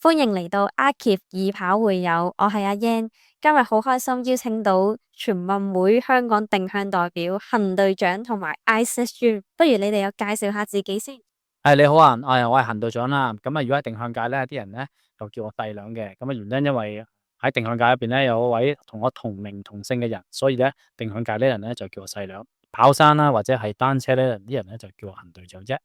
歡迎嚟到 Archive 以跑會友，我係阿 Yan，今日好開心邀請到全運會香港定向代表恒隊長同埋 Isaac Yuen，不如你哋有介紹下自己先。你好啊，我係恒隊長啦。咁啊，如果喺定向界咧，啲人咧就叫我細兩嘅。咁啊，原因因為喺定向界入邊咧有一位同我同名同姓嘅人，所以咧定向界啲人咧就叫我細兩。跑山啦或者係單車咧，啲人咧就叫我恒隊長啫。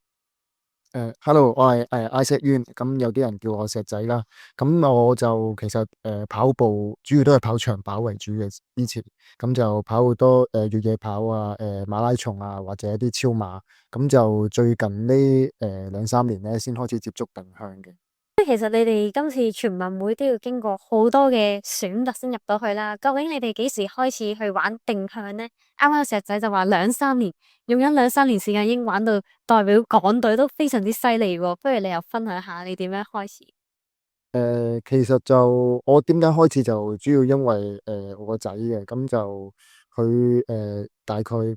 Hello，我係Isaac Yuen，咁有啲人叫我石仔啦。咁我就其實跑步主要都係跑長跑為主嘅，以前咁就跑好多越野跑啊、馬拉松啊或者一啲超馬。咁就最近呢2、3年咧先開始接觸定向嘅。其實你哋今次全運會都要經過好多嘅選拔先入到去啦。究竟你哋幾時開始去玩定向呢？啱啱石仔就話2、3年，用緊2、3年時間已經玩到代表港隊都非常之犀利喎。不如你又分享下你點樣開始？其實就我點解開始就主要因為我個仔嘅，咁就佢大概7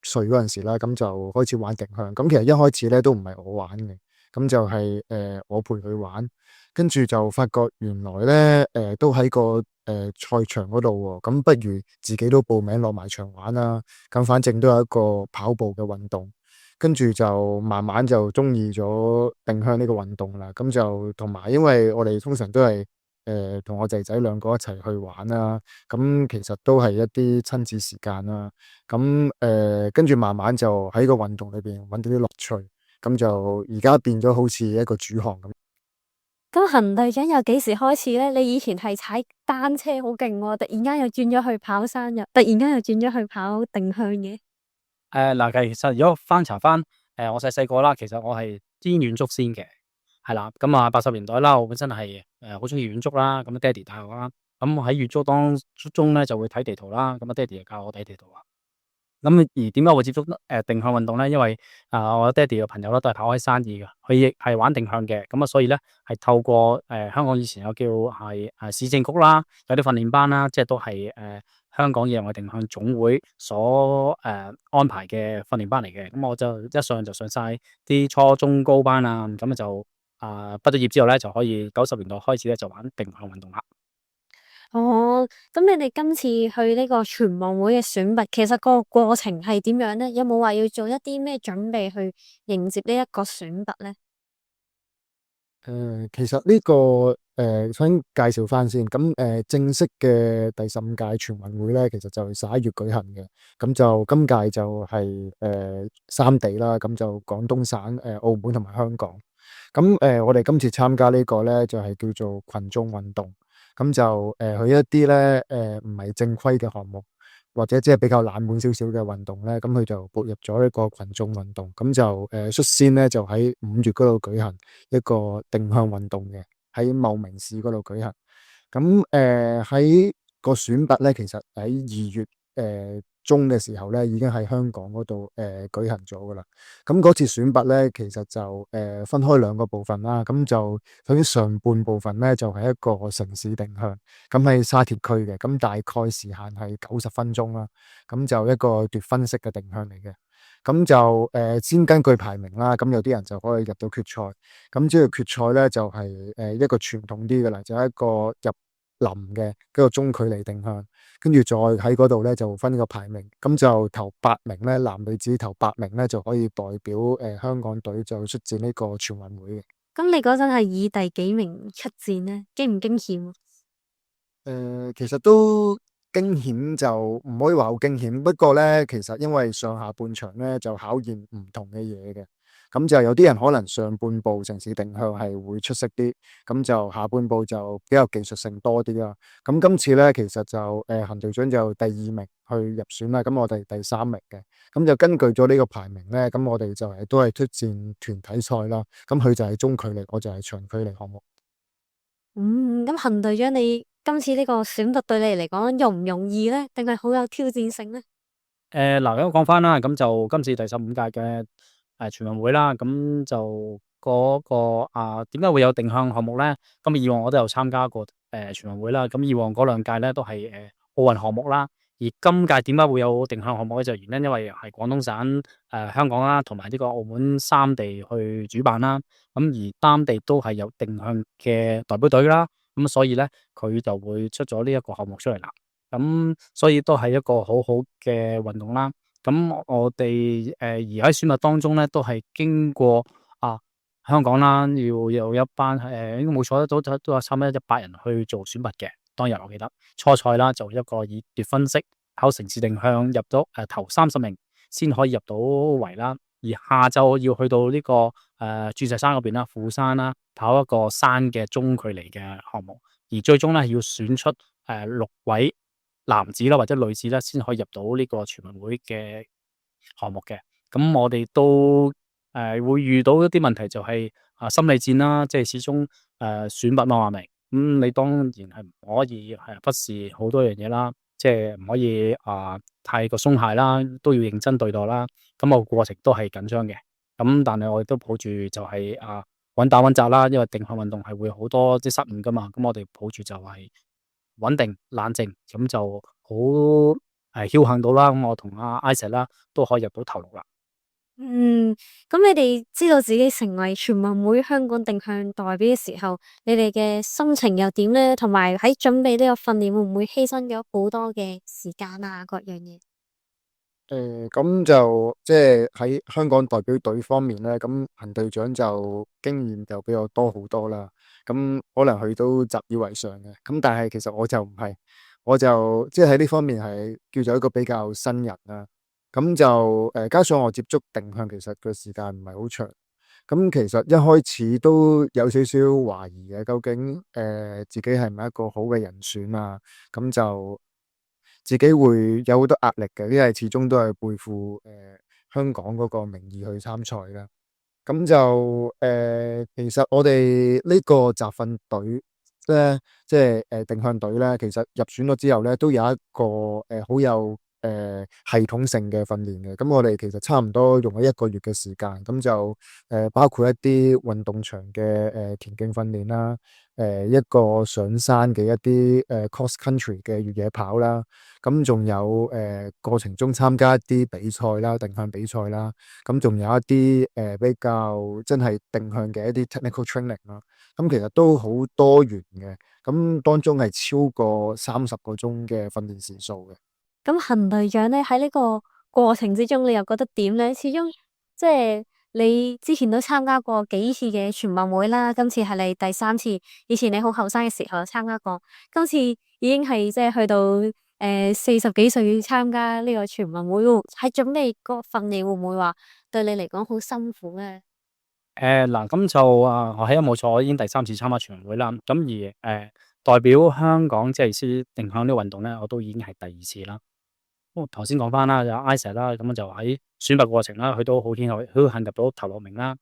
歲嗰陣時啦，咁就開始玩定向。咁其實一開始咧都唔係我玩嘅，咁就係我陪佢玩，跟住就發覺原來咧都喺個賽場嗰度喎，咁不如自己都報名落埋場玩啦。咁反正都有一個跑步嘅運動。跟住就慢慢就中意咗定向呢個運動啦。咁就同埋，因為我哋通常都係同我仔仔兩個一齊去玩啦。咁其實都係一啲親子時間啦。咁跟住慢慢就喺個運動裏邊揾到啲樂趣。咁就而家變咗好似一個主項咁。咁恒隊長又幾時開始呢？你以前係踩單車好勁喎，突然間又轉咗去跑山，突然間又轉咗去跑定向嘅。嗱，其實如果翻查翻我細細個啦，其實我係先遠足先嘅，係啦。咁啊80年代啦，我本身係好中意遠足啦。咁爹哋帶我啦，咁喺遠足當中咧就會睇地圖啦。咁啊爹哋就教我睇地圖啊。咁而點解會接觸定向運動咧？因為我爹哋嘅朋友咧都係跑開山意嘅，佢亦係玩定向嘅。咁啊，所以咧係透過香港以前有叫係市政局啦，有啲訓練班啦，即係都係香港野外定向總會所安排嘅訓練班嚟嘅。咁我就一上就上晒啲初中高班啊。咁就畢咗業之後咧就可以90年代開始咧就玩定向運動啦。哦，咁你哋今次去呢個全運會嘅選拔，其實個過程係點樣呢？有冇話要做一啲咩準備去迎接呢一個選拔呢？其實呢個想介紹翻先，咁正式嘅第15屆全運會咧，其實就係11月舉行嘅。咁就今屆就係三地啦，咁就廣東省、澳門同埋香港。咁我哋今次參加呢個咧，就係叫做群眾運動。咁就去一啲咧唔係正規嘅項目，或者即係比較冷門少少嘅運動咧，咁佢就撥入咗一個群眾運動。咁就率先咧就喺5月嗰度舉行一個定向運動嘅，喺茂名市嗰度舉行。咁喺個選拔咧，其實喺2月中嘅時候咧，已經喺香港嗰度舉行咗噶啦。咁嗰次選拔咧，其實就分開2個部分啦。咁就首先上半部分咧，就係一個城市定向，咁喺沙田區嘅，咁大概時限係90分鐘啦。咁就一個奪分式嘅定向嚟嘅。咁就先根據排名啦，咁有啲人就可以入到決賽。咁即係決賽咧，就係一個傳統啲嘅啦，就係一個入林嘅一個中距離定向，跟住再喺嗰度咧就分個排名。咁就頭8名咧，男女子頭8名咧就可以代表香港隊就出戰呢個全運會嘅。咁你嗰陣係以第幾名出戰呢？驚唔驚險？其實都驚險，就唔可以話好驚險。不過咧，其實因為上下半場咧就考驗唔同嘅嘢嘅。咁就有啲人可能上半部城市定向係會出色啲，咁就下半部就比較技術性多啲啦。咁今次咧，其實就恒隊長就第2名去入選啦，咁我哋第3名嘅。咁就根據咗呢個排名咧，咁我哋就係都係出戰團體賽啦。咁佢就係中距離，我就係長距離項目。咁恒隊長你今次呢個選拔對你嚟講容唔容易呢？定係好有挑戰性呢？嗱，咁講翻啦，咁就今次第15屆嘅全運會啦。咁就嗰個點解會有定向項目咧？咁以往我都有參加過全運會啦。咁以往嗰2屆咧都係奧運項目啦。而今屆點解會有定向項目咧？就原因因為係廣東省、香港啦，同埋呢個澳門三地去主辦啦。咁而三地都係有定向嘅代表隊啦。咁所以咧，佢就會出咗呢一個項目出嚟啦。咁所以都係一個好好嘅運動啦。咁我哋而喺選拔當中咧，都係經過香港啦，要有一班應該冇錯都有差唔多100人去做選拔嘅。當日我記得初賽啦，就一個以奪分式考城市定向入到頭30名先可以入到圍啦。而下晝要去到呢個鑽石山嗰邊啦，富山啦，跑一個山嘅中距離嘅項目。而最終咧要選出6位男子啦或者女子啦，先可以入到呢個全運會嘅項目嘅。咁我哋都會遇到一啲問題，就係心理戰啦，即係始終選拔嘛話明，咁你當然係唔可以忽視好多樣嘢啦，即係唔可以太過鬆懈啦，都要認真對待啦。咁個過程都係緊張嘅，咁但係我哋都抱住就係穩打穩紮啦，因為定向運動係會好多啲失誤噶嘛，咁我哋抱住就係穩定冷靜，咁就好僥倖到啦。咁我同阿 Isaac 啦都可以入到頭6啦。咁你哋知道自己成為全運會香港定向代表嘅時候，你哋嘅心情又點咧？同埋喺準備呢個訓練會唔會犧牲咗好多嘅時間啊？各樣嘢。咁就即係喺香港代表隊方面咧，咁彭隊長就經驗就比較多好多啦。咁可能佢都習以為常嘅。咁但係其實我就唔係，我就即係喺呢方面係叫做一個比較新人啦。咁就加上我接觸定向，其實個時間唔係好長。咁其實一開始都有少少懷疑嘅，究竟自己係咪一個好嘅人選啊？咁就自己會有好多壓力嘅，因為始終都係背負香港嗰個名義去參賽啦。咁就其實我哋呢個集訓隊咧，即係定向隊咧，其實入選咗之後咧，都有一個好有系統性嘅訓練嘅。咁我哋其實差唔多用咗1個月嘅時間，咁就包括一啲運動場嘅田徑訓練啦，一個上山嘅一啲cross country 嘅越野跑啦，咁仲有過程中參加一啲比賽啦，定向比賽啦，咁仲有一啲比較真係定向嘅一啲 technical training 啦，咁其實都好多元嘅，咁當中係超過30個鐘嘅訓練時數嘅。咁彭隊長咧喺呢個過程之中，你又覺得點咧？始終即係你之前都參加過幾次嘅全運會啦，今次係你第3次。以前你好後生嘅時候參加過，今次已經係即係去到40幾歲參加呢個全運會喎。喺準備個訓練會唔會話對你嚟講好辛苦咧？嗱，咁就我係冇錯，我已經第3次參加全運會啦。咁而代表香港即係先定向呢個運動咧，我都已經係第2次啦。頭先講翻啦，有 Isaac 啦，咁就喺選拔過程啦，佢都好謙虛，佢肯入到頭6名啦。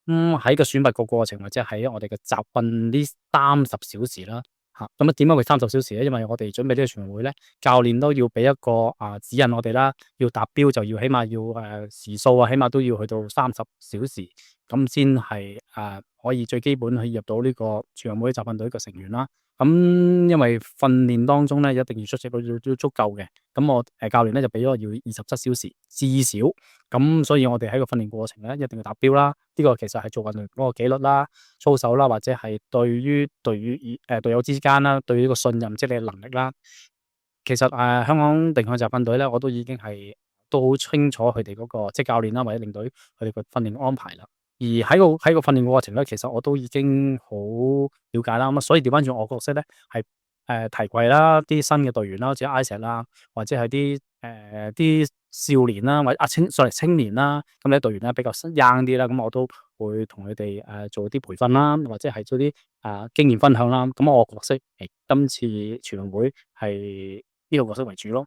喺個選拔個過程或者喺我哋嘅集訓呢30小時啦，咁點解會30小時咧？因為我哋準備呢個全運會咧，教練都要俾一個指引我哋啦，要達標就要起碼要時數起碼都要去到30小時，咁先係可以最基本去入到呢個全運會集訓隊嘅成員啦。咁因為訓練當中咧，一定要出席率要足夠嘅，咁我教練咧就俾咗我要27小時至少，咁所以我哋喺個訓練過程咧一定要達標啦。呢個其實係做運動員嗰個紀律啦、操守啦，或者係對於隊友之間啦，對於呢個信任即係你嘅能力啦。其實香港定向集訓隊咧，我都已經係都好清楚佢哋嗰個即係教練啦，或者領隊佢哋個訓練安排啦。而喺個訓練過程咧，其實我都已經好了解啦。咁所以調翻轉我角色咧，係提攜啦啲新嘅隊員啦，好似 Isaac 啦，或者係啲少年啦，或者青年啦，咁啲隊員咧比較young啲啦，咁我都會同佢哋做啲培訓啦，或者係做啲經驗分享啦。咁我角色今次全運會係呢個角色為主咯。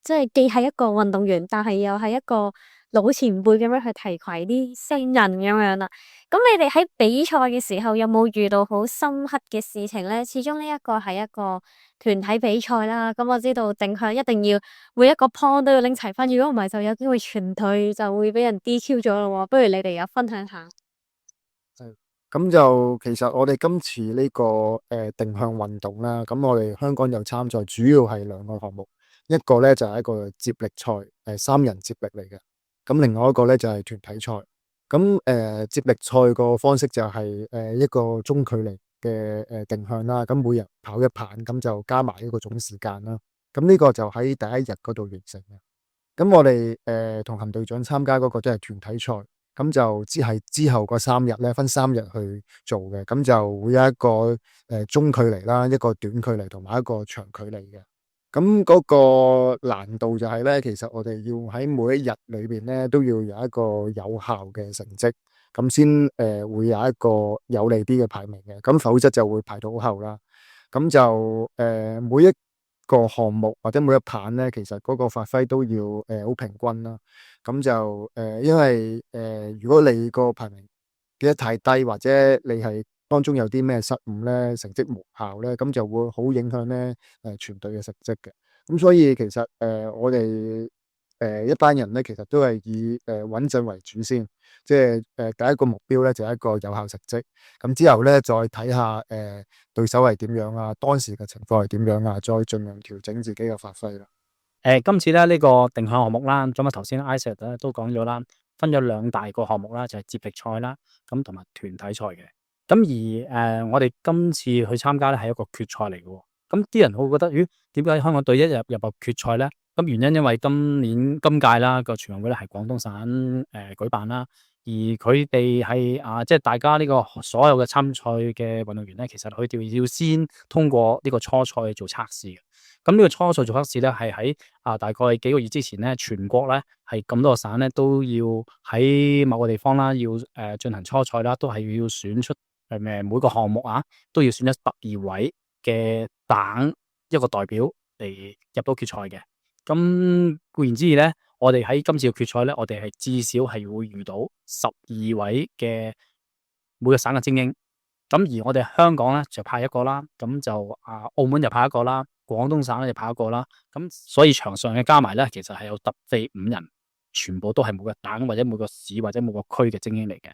即係既係一個運動員，但係又係一個老前輩咁樣去提攜啲新人咁樣啦。咁你哋喺比賽嘅時候有冇遇到好深刻嘅事情咧？始終呢一個係一個團體比賽啦。咁我知道定向一定要每一個 point 都要拎齊分，如果唔係就有機會全隊就會俾人 DQ 咗咯。不如你哋有分享下。咁就其實我哋今次呢個定向運動啦，咁我哋香港有參賽，主要係2個項目。一個咧就係一個接力賽，三人接力嚟嘅。咁另外一個咧就係團體賽。咁接力賽個方式就係一個中距離嘅定向啦。咁每人跑一棒，咁就加埋一個總時間啦。咁呢個就喺第一日嗰度完成嘅。咁我哋同行隊長參加嗰個都係團體賽，咁就只係之後嗰3日咧，分3日去做嘅。咁就會有一個中距離啦，一個短距離同埋一個長距離嘅。咁嗰個難度就係咧，其實我哋要喺每一日裏邊咧都要有一個有效嘅成績，咁先會有一個有利啲嘅排名嘅，咁否則就會排到好後啦。咁就每一個項目或者每一棒咧，其實嗰個發揮都要好平均啦。咁就因為如果你個排名記得太低，或者你係當中有啲咩失誤咧，成績無效咧，咁就會好影響咧全隊嘅成績嘅。咁所以其實我哋一班人咧，其實都係以穩陣為主先，即係第一個目標咧就係一個有效成績。咁之後咧再睇下對手係點樣啊，當時嘅情況係點樣啊，再盡量調整自己嘅發揮啦。今次咧呢個定向項目啦，咁啊頭先 Isaac 咧都講咗啦，分咗2大個項目啦，就係接力賽啦，咁同埋團體賽嘅。咁而我哋今次去參加咧係一個決賽嚟嘅喎。咁啲人會覺得，咦，點解香港隊一入決賽咧？咁原因因為今屆啦個全運會咧係廣東省舉辦啦，而佢哋係即係大家呢個所有嘅參賽嘅運動員咧，其實佢哋要先通過呢個初賽做測試嘅。咁呢個初賽做測試咧，係喺大概幾個月之前咧，全國咧係咁多個省咧都要喺某個地方啦，要進行初賽啦，都係要選出每個項目都要選102位嘅省一個代表嚟入到決賽嘅。咁固然之義咧，我哋喺今次嘅決賽咧，我哋係至少係會遇到12位嘅每個省嘅精英。咁而我哋香港咧就派一個啦，咁就澳門就派一個啦，廣東省咧就派一個啦。咁所以場上嘅加埋咧，其實係有特備5人，全部都係每個省或者每個市或者每個區嘅精英嚟嘅。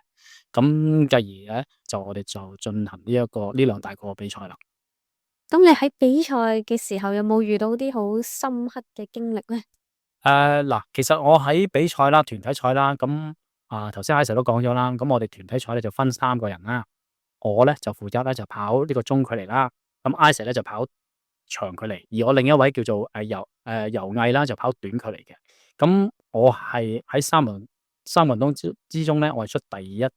咁繼而咧，我哋就進行呢2大個比賽啦。咁你喺比賽嘅時候有冇遇到啲好深刻嘅經歷咧？嗱，其實我喺比賽啦、團體賽啦，咁頭先 Isaac 都講咗啦，咁我哋團體賽咧就分3個人啦，我咧就負責咧就跑呢個中距離啦，咁 Isaac 咧就跑長距離，而我另一位叫做游毅啦就跑短距離嘅。咁我係喺3運動之中咧，我係出第一日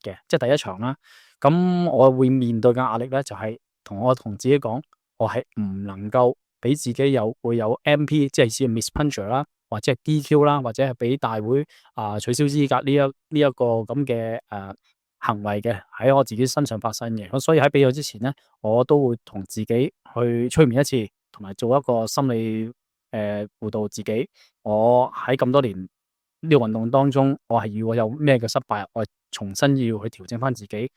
嘅，即係第一場啦。咁我會面對嘅壓力咧，就係同自己講，我係唔能夠俾自己會有 MP，即係似 miss puncher 啦，或者係 DQ 啦，或者係俾大會取消資格呢一個咁嘅行為嘅喺我自己身上發生嘅。咁所以喺比賽之前咧，我都會同自己去催眠一次，同埋做一個心理輔導自己。我喺咁多年呢個運動當中，我係如果有咩嘅失敗，我重新要去調整翻自己。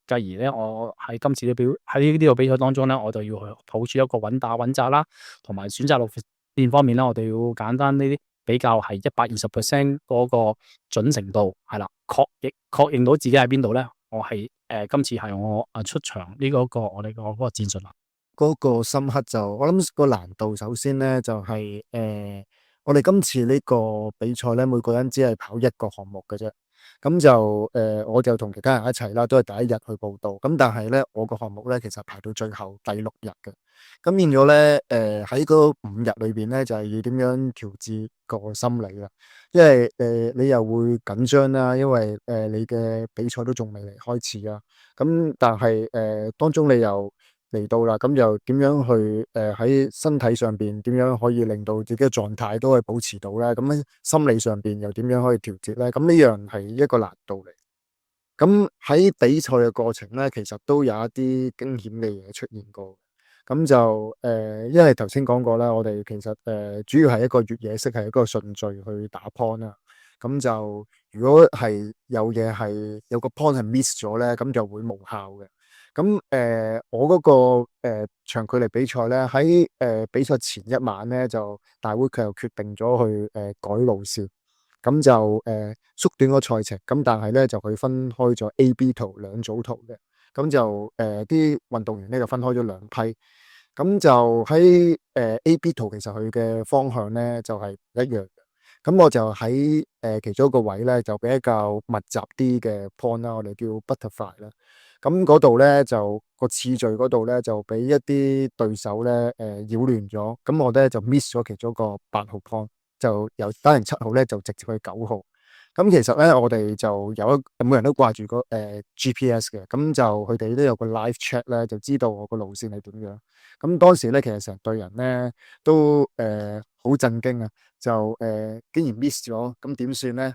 繼而咧，我喺今次喺呢個比賽當中咧，我就要去抱住一個穩打穩紮啦，同埋選擇路線方面咧，我哋要簡單呢啲比較係120% 嗰個準程度係啦，確認到自己喺邊度咧，我係今次係我出場呢個我哋嗰個戰術啦。嗰個深刻就我諗個難度，首先咧就係我哋今次呢個比賽咧，每個人只係跑一個項目嘅啫。咁就我就同其他人一齊啦，都係第一日去報到。咁但係咧，我個項目咧其實排到最後第6日嘅。咁變咗咧，喺嗰5日裏邊咧，就係要點樣調節個心理啦。因為你又會緊張啦，因為你嘅比賽都仲未嚟開始啊。咁但係當中你又嚟到啦，咁又點樣去喺身體上邊點樣可以令到自己嘅狀態都可以保持到咧？咁喺心理上邊又點樣可以調節咧？咁呢樣係一個難度嚟。咁喺比賽嘅過程咧，其實都有一啲驚險嘅嘢出現過。咁就因為頭先講過啦，我哋其實主要係一個越野式，係一個順序去打 point 啦。咁就如果係有嘢係有個 point 係 miss 咗咧，咁就會無效嘅。咁我嗰個長距離比賽咧，喺比賽前一晚咧，就大會佢又決定咗去改路線，咁就縮短個賽程。咁但係咧就佢分開咗 A、B 圖2組圖嘅，咁就啲運動員咧就分開咗2批。咁就喺A、B 圖，其實佢嘅方向咧就係一樣嘅。咁我就喺其中一個位咧就比較密集啲嘅 point 啦，我哋叫 butterfly 啦。咁嗰度咧就個次序嗰度咧就俾一啲對手咧擾亂咗，咁我咧就 miss 咗其中一個8號 point，就由打完7號咧就直接去9號。咁其實咧，我哋就有每人都掛住個GPS 嘅，咁就佢哋都有個 live chat 咧，就知道我個路線係點樣。咁當時咧，其實成隊人咧都好震驚啊，就竟然 miss 咗，咁點算咧？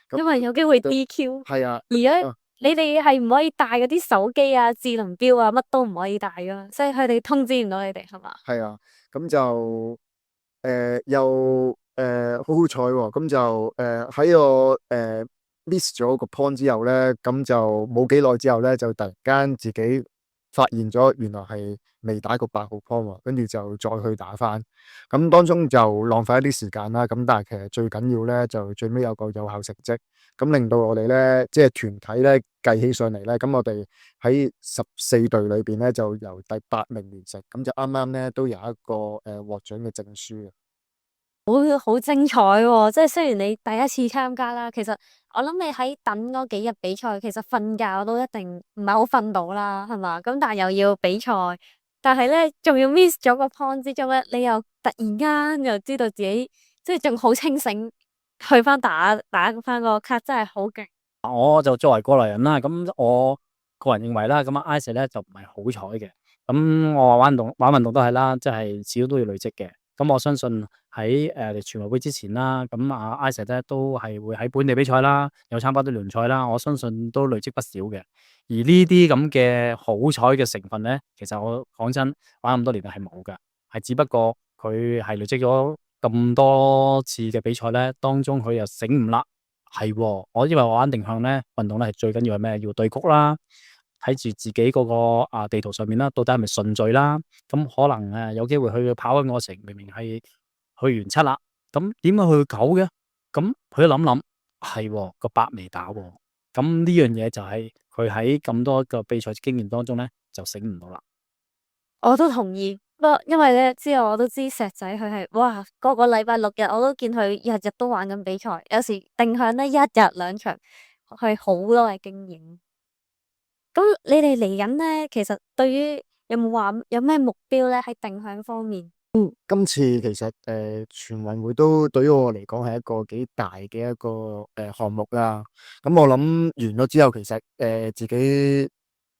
咁因為有機會都 DQ，係啊，而家啊你哋係唔可以帶嗰啲手機啊、智能錶啊，乜都唔可以帶噶嘛，所以佢哋通知唔到你哋係嘛？係啊，咁就又好好彩喎，咁就喺我miss 咗個 point 之後咧，咁就冇幾耐之後咧，就突然間自己發現咗原來係未打過8號 point 喎，跟住就再去打返，咁當中就浪費一啲時間啦。咁但係其實最緊要咧，就最尾有個有效成績，咁令到我哋咧即係團體咧計起上嚟咧，咁我哋喺14隊裏邊咧就由第8名完成，咁就啱啱咧都有一個獲獎嘅證書嘅。好精彩喎！即係雖然你第一次參加啦，其實我諗你喺等嗰幾日比賽，其實瞓覺都一定唔係好瞓到啦，係嘛？咁但係又要比賽，但係咧仲要 miss 咗個 point 之中咧，你又突然間又知道自己即係仲好清醒，去翻打翻個卡，真係好勁。我就作為過來人啦，咁我個人認為啦，咁啊 Isaac 咧就唔係好彩嘅。咁我玩運動都係啦，即係始終都要累積嘅。咁我相信喺全運會之前啦，咁啊 Isaac 咧都係會喺本地比賽啦，有參加啲聯賽啦，我相信都累積不少嘅。而呢啲咁嘅好彩嘅成分咧，其實我講真玩咁多年係冇㗎，係只不過佢係累積咗咁多次嘅比賽咧，當中佢又醒唔甩。係喎，我因為我玩定向咧，運動咧係最緊要係咩？要對曲啦，睇住自己嗰個地圖上面啦，到底係咪順序啦？咁可能有機會去跑嘅過程，明明係去完7啦，咁點解去9嘅？咁佢一諗，係喎，個8未打喎。咁呢樣嘢就係佢喺咁多個比賽經驗當中咧，就醒唔到啦。我都同意，不過因為咧之後我都知石仔佢係哇個禮拜6日我都見佢日日都玩緊比賽，有時定向咧1日2場，係好多嘅經驗。咁你哋嚟緊咧，其實對於有冇話有咩目標咧喺定向方面？今次其實全運會都對於我嚟講係一個幾大嘅一個項目啦。咁我諗完咗之後，其實自己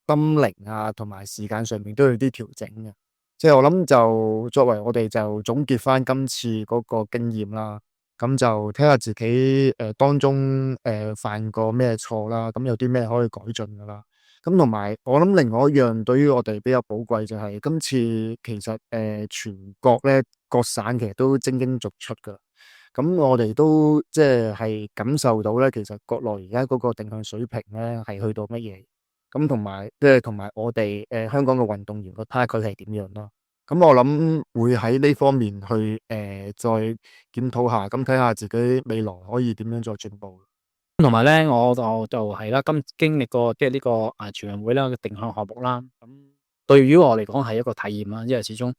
心靈啊同埋時間上面都有啲調整嘅。即係我諗就作為我哋就總結翻今次嗰個經驗啦，咁就睇下自己當中犯過咩錯啦，咁有啲咩可以改進噶啦。咁同埋，我諗另外一樣對於我哋比較寶貴就係今次其實全國咧各省其實都精英逐出噶，咁我哋都即係感受到咧，其實國內而家嗰個定向水平咧係去到乜嘢，咁同埋即係同埋我哋香港嘅運動員個差距係點樣咯？咁我諗會喺呢方面去再檢討下，咁睇下自己未來可以點樣再進步。同埋咧，我就係啦，經歷過即係呢個全運會啦嘅定向項目啦。咁對於我嚟講係一個體驗啦，因為始終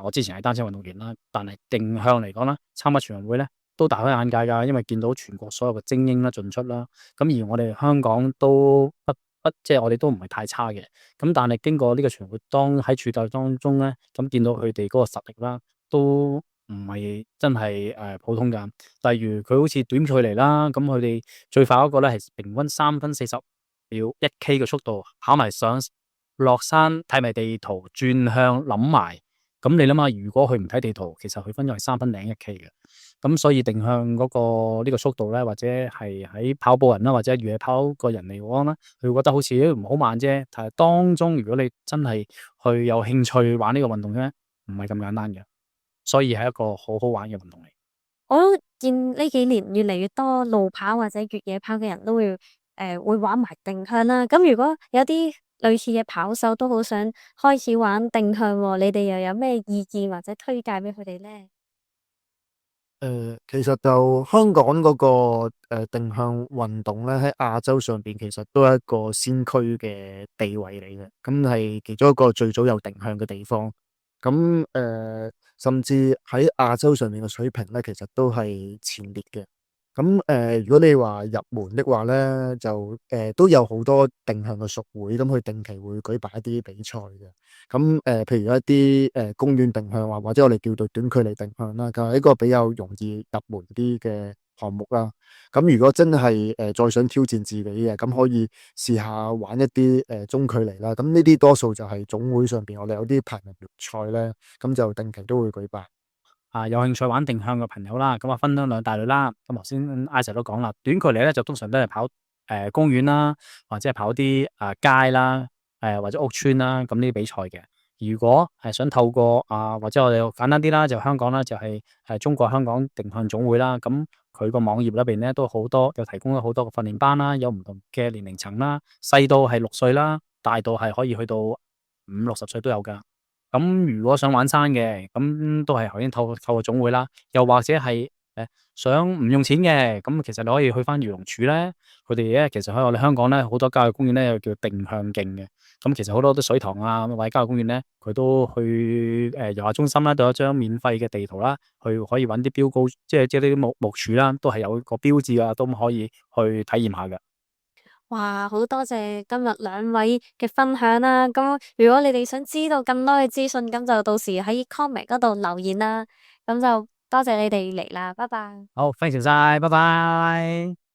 我之前係單車運動員啦，但係定向嚟講啦，參加全運會咧都大開眼界㗎，因為見到全國所有嘅精英啦進出啦。咁而我哋香港都不即係我哋都唔係太差嘅。咁但係經過呢個全運會喺處鬥當中咧，咁見到佢哋嗰個實力啦，都唔係真係普通㗎。例如佢好似短距離啦，咁佢哋最快嗰個咧係平均3分40秒1K 嘅速度跑埋上落山，睇埋地圖轉向諗埋。咁你諗下，如果佢唔睇地圖，其實佢分咗係3分零1K 嘅。咁所以定向嗰個呢個速度咧，或者係喺跑步人啦，或者越野跑個人嚟講啦，佢覺得好似唔好慢啫。但係當中如果你真係去有興趣玩呢個運動咧，唔係咁簡單嘅。所以係一個好好玩嘅運動嚟。我都見呢幾年越嚟越多路跑或者越野跑嘅人都會玩埋定向啦。咁如果有啲類似嘅跑手都好想開始玩定向喎，你哋又有咩意見或者推介俾佢哋咧？其實就香港嗰個定向運動咧，喺亞洲上邊其實都係一個先驅嘅地位嚟嘅，咁係其中一個最早有定向嘅地方。咁甚至喺亞洲上面嘅水平咧，其實都係前列嘅。咁如果你話入門的話咧，就都有好多定向嘅屬會，咁佢定期會舉辦一啲比賽嘅。咁譬如一啲公園定向或者我哋叫做短距離定向啦，就係一個比較容易入門啲嘅項目啦。咁如果真係再想挑戰自己嘅，咁可以試下玩一啲中距離啦。咁呢啲多數就係總會上邊我哋有啲排名聯賽咧，咁就定期都會舉辦。有興趣玩定向嘅朋友啦，咁啊分咗兩大類啦。咁頭先 Isaac 都講啦，短距離咧就通常都係跑公園啦，或者係跑啲街啦，或者屋村啦，咁呢啲比賽嘅。如果係想透過或者我哋簡單啲啦，就香港啦，就係中國香港定向總會啦。咁佢個網頁裏邊咧都好多，有提供咗好多個訓練班啦，有唔同嘅年齡層啦，細到係6歲啦，大到係可以去到50-60歲都有噶。咁如果想玩山嘅，咁都係頭先透過總會啦，又或者係想唔用錢嘅，咁其實你可以去翻漁農署咧，佢哋咧其實喺我哋香港咧好多郊野公園咧又叫定向徑嘅，咁其實好多啲水塘啊或者郊野公園咧，佢都去遊客中心啦，都有一張免費嘅地圖啦，去可以揾啲標高，即係呢啲木柱啦，都係有個標誌啊，都可以去體驗下嘅。哇，好多謝今日兩位嘅分享啦！咁如果你哋想知道更多嘅資訊，咁就到時喺 comment 嗰度留言啦。咁就多謝你哋嚟啦，拜拜。好，非常晒，拜拜。